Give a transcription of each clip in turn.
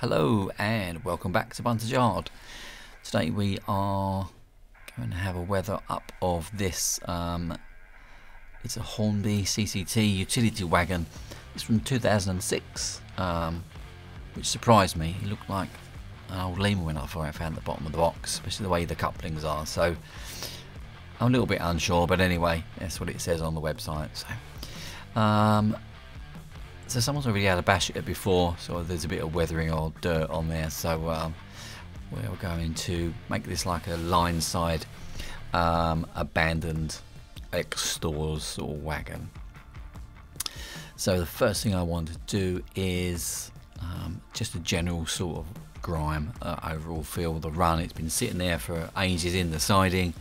Hello and welcome back to Bunters Yard. Today we are going to have a weather up of this. It's a Hornby CCT Utility Wagon. It's from 2006, which surprised me. It looked like an old Lima when I found it at the bottom of the box, especially the way the couplings are. So I'm a little bit unsure, but anyway, that's what it says on the website. So someone's already had a bash at it before, so there's a bit of weathering or dirt on there. So we're going to make this like a lineside abandoned ex-stores or wagon. So the first thing I want to do is just a general sort of grime overall feel of the run. It's been sitting there for ages in the siding,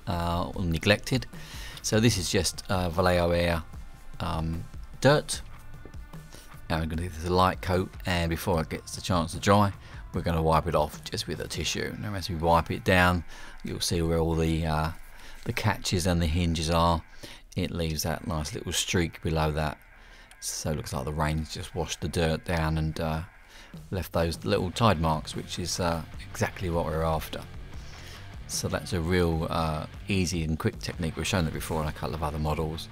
neglected. So this is just Vallejo air dirt. Now I'm going to give this a light coat, and before it gets the chance to dry, we're going to wipe it off just with a tissue. Now as we wipe it down, you'll see where all the catches and the hinges are. It leaves that nice little streak below that, so it looks like the rain's just washed the dirt down and left those little tide marks, which is exactly what we're after. So that's a real easy and quick technique. We've shown that before on a couple of other models.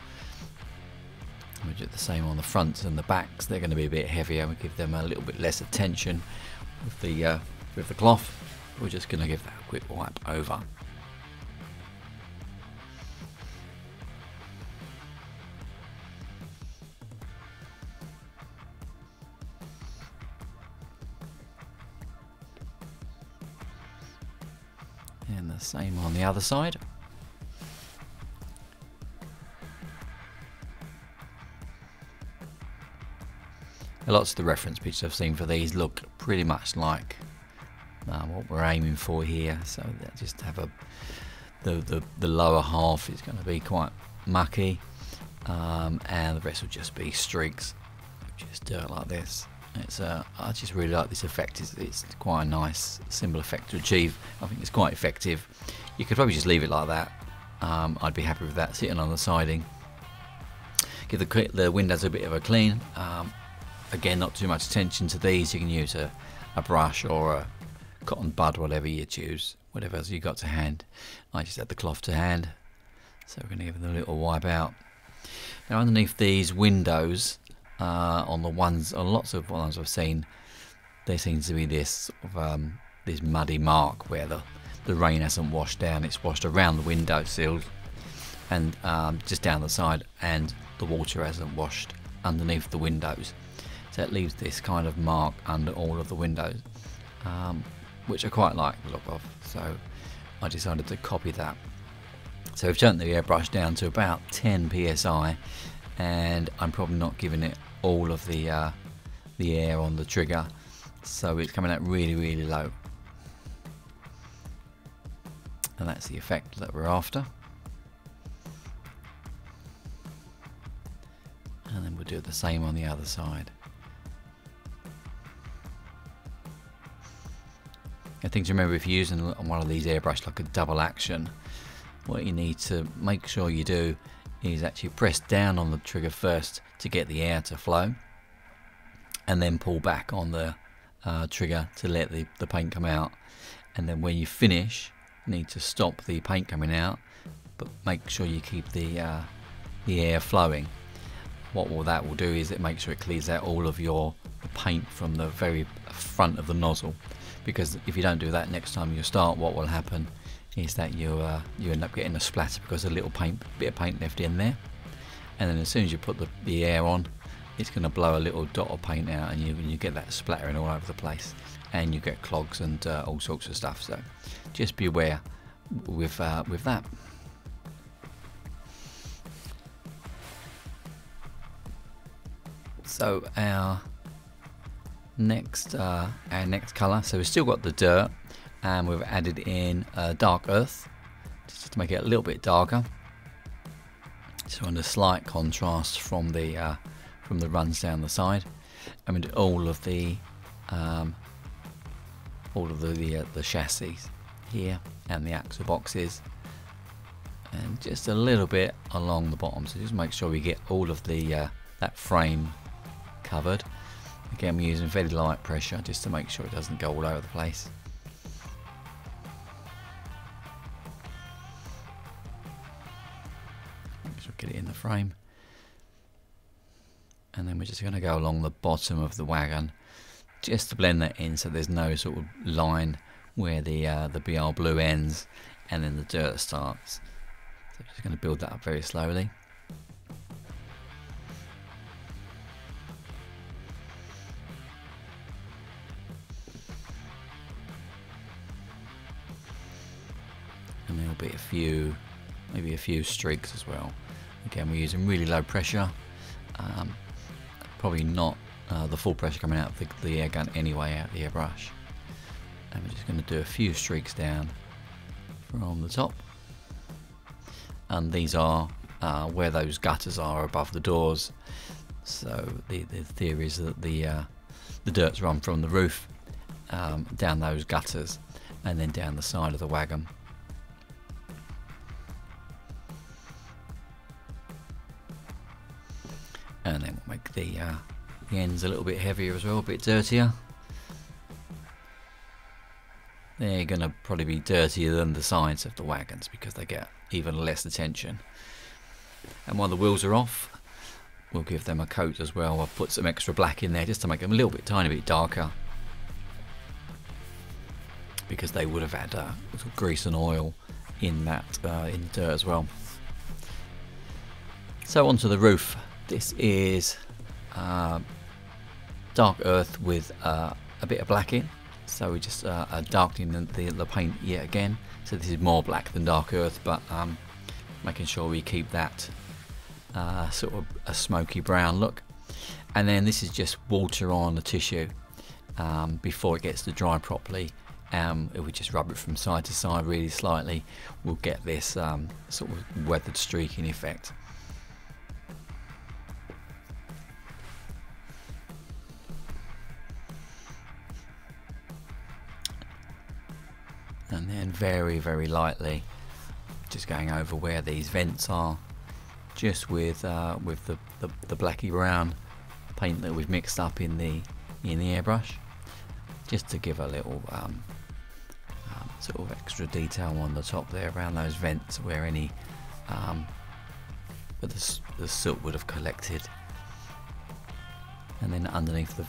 We do the same on the fronts and the backs. They're going to be a bit heavier. We give them a little bit less attention with the cloth. We're just going to give that a quick wipe over. And the same on the other side. Lots of the reference pictures I've seen for these look pretty much like what we're aiming for here. So that just have the lower half is going to be quite mucky, and the rest will just be streaks, just dirt like this. It's I just really like this effect. It's quite a nice, simple effect to achieve. I think it's quite effective. You could probably just leave it like that. I'd be happy with that sitting on the siding. Give the windows a bit of a clean. Again, not too much attention to these. You can use a brush or a cotton bud, whatever you choose, whatever you got to hand. I just had the cloth to hand, so we're going to give them a little wipe out. Now underneath these windows, on lots of ones I've seen, there seems to be this sort of, this muddy mark where the rain hasn't washed down. It's washed around the window sills and just down the side, and the water hasn't washed underneath the windows. So it leaves this kind of mark under all of the windows, which I quite like the look of. So I decided to copy that. So we've turned the airbrush down to about 10 psi, and I'm probably not giving it all of the air on the trigger, so it's coming out really low. And that's the effect that we're after. And then we'll do the same on the other side. I think to remember, if you're using one of these airbrushes like a double action, what you need to make sure you do is actually press down on the trigger first to get the air to flow, and then pull back on the trigger to let the paint come out. And then when you finish, you need to stop the paint coming out, but make sure you keep the air flowing. What that will do is it makes sure it clears out all of the paint from the very front of the nozzle. Because if you don't do that, next time you start, what will happen is that you end up getting a splatter because a little bit of paint left in there. And then as soon as you put the air on, it's going to blow a little dot of paint out, and you get that splattering all over the place, and you get clogs and all sorts of stuff. So just be aware with that. So our next colour, so we've still got the dirt, and we've added in dark earth just to make it a little bit darker, so on a slight contrast from the runs down the side. I mean all of the chassis here and the axle boxes, and just a little bit along the bottom. So just make sure we get all of the that frame covered. Again, we're using very light pressure just to make sure it doesn't go all over the place. So get it in the frame. And then we're just going to go along the bottom of the wagon just to blend that in so there's no sort of line where the BR blue ends and then the dirt starts. So just going to build that up very slowly. And there'll be a few, maybe a few streaks as well. Again, we're using really low pressure. Probably not the full pressure coming out of the air gun anyway, out of the airbrush. And we're just going to do a few streaks down from the top. And these are where those gutters are above the doors. So the theory is that the dirt's run from the roof down those gutters and then down the side of the wagon. And then we'll make the ends a little bit heavier as well, a bit dirtier. They're going to probably be dirtier than the sides of the wagons because they get even less attention. And while the wheels are off, we'll give them a coat as well. I'll put some extra black in there just to make them a little bit, tiny bit darker, because they would have had little grease and oil in that in the dirt as well. So onto the roof. This is dark earth with a bit of black in. So we just are darkening the paint yet again. So this is more black than dark earth, but making sure we keep that sort of a smoky brown look. And then this is just water on the tissue before it gets to dry properly. If we just rub it from side to side really slightly, we'll get this sort of weathered streaking effect. And then very, very lightly, just going over where these vents are, just with the blacky brown paint that we've mixed up in the airbrush, just to give a little sort of extra detail on the top there around those vents where any where the soot would have collected. And then underneath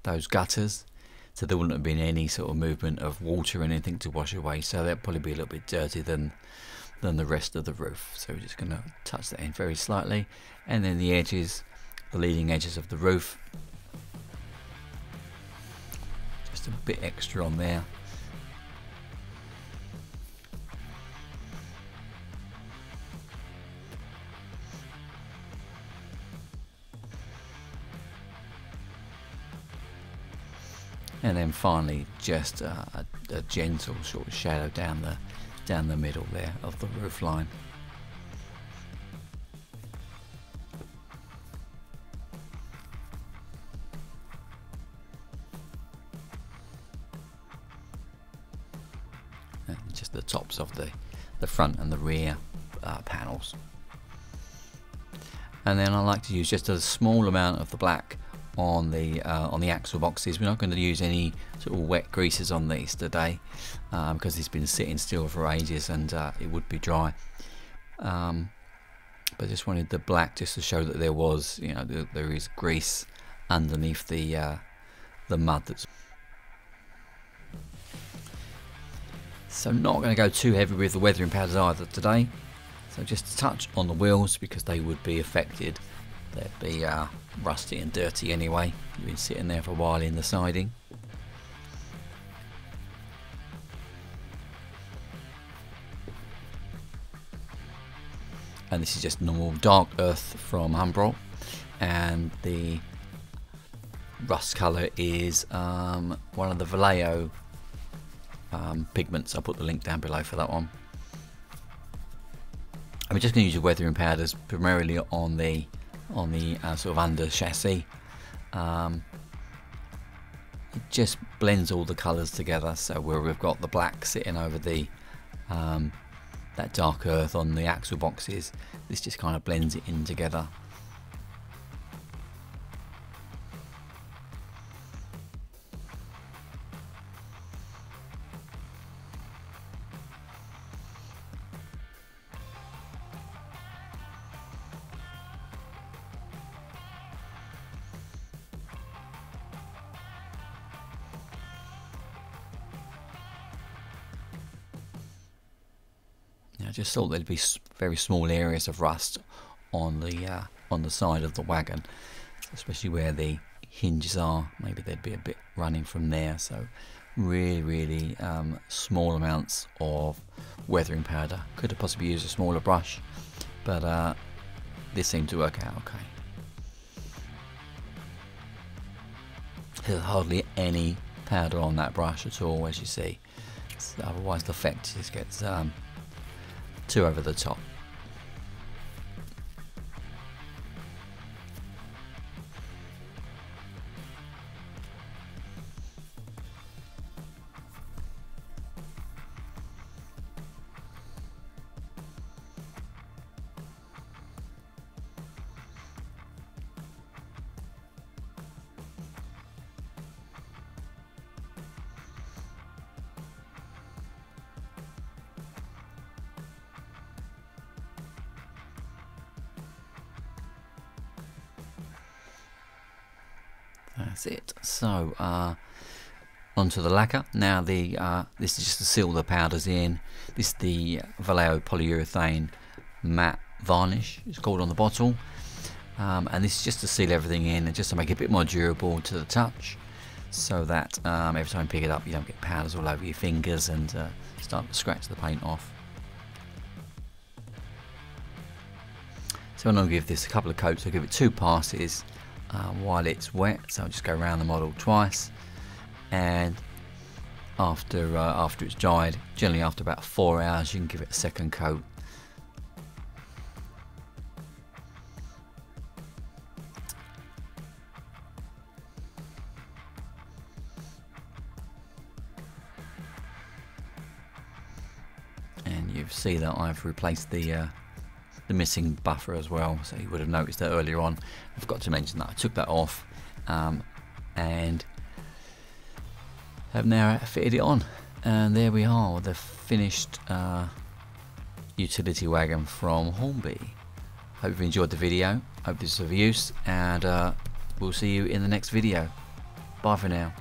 those gutters, so there wouldn't have been any sort of movement of water or anything to wash away, so that'd probably be a little bit dirtier than the rest of the roof. So we're just going to touch that in very slightly, and then the edges, the leading edges of the roof, just a bit extra on there. And then finally, just a gentle sort of shadow down the middle there of the roof line. And just the tops of the front and the rear panels. And then I like to use just a small amount of the black on the axle boxes. We're not going to use any sort of wet greases on these today because it's been sitting still for ages and it would be dry. But I just wanted the black just to show that there was, you know, there is grease underneath the mud. So not going to go too heavy with the weathering powders either today. So just a touch on the wheels because they would be affected. They'd be rusty and dirty anyway. You've been sitting there for a while in the siding. And this is just normal dark earth from Humbrol, and the rust colour is one of the Vallejo pigments. I'll put the link down below for that one. And we're just going to use your weathering powders primarily on the sort of under chassis. It just blends all the colours together. So where we've got the black sitting over the that dark earth on the axle boxes, this just kind of blends it in together. I just thought there'd be very small areas of rust on the side of the wagon, especially where the hinges are. Maybe there'd be a bit running from there. So really small amounts of weathering powder. Could have possibly used a smaller brush, but this seemed to work out okay. There's hardly any powder on that brush at all, as you see. So otherwise the effect just gets too over the top. That's it. So onto the lacquer. Now this is just to seal the powders in. This is the Vallejo Polyurethane Matte Varnish, it's called on the bottle. And this is just to seal everything in and just to make it a bit more durable to the touch, so that every time you pick it up you don't get powders all over your fingers and start to scratch the paint off. So I'm going to give this a couple of coats. I'll give it 2 passes while it's wet, so I'll just go around the model twice, and after it's dried, generally after about 4 hours, you can give it a second coat. And you see that I've replaced the missing buffer as well, so you would have noticed that earlier on. I forgot to mention that I took that off and have now fitted it on, and there we are, the finished utility wagon from Hornby. Hope you enjoyed the video, hope this is of use, and we'll see you in the next video. Bye for now.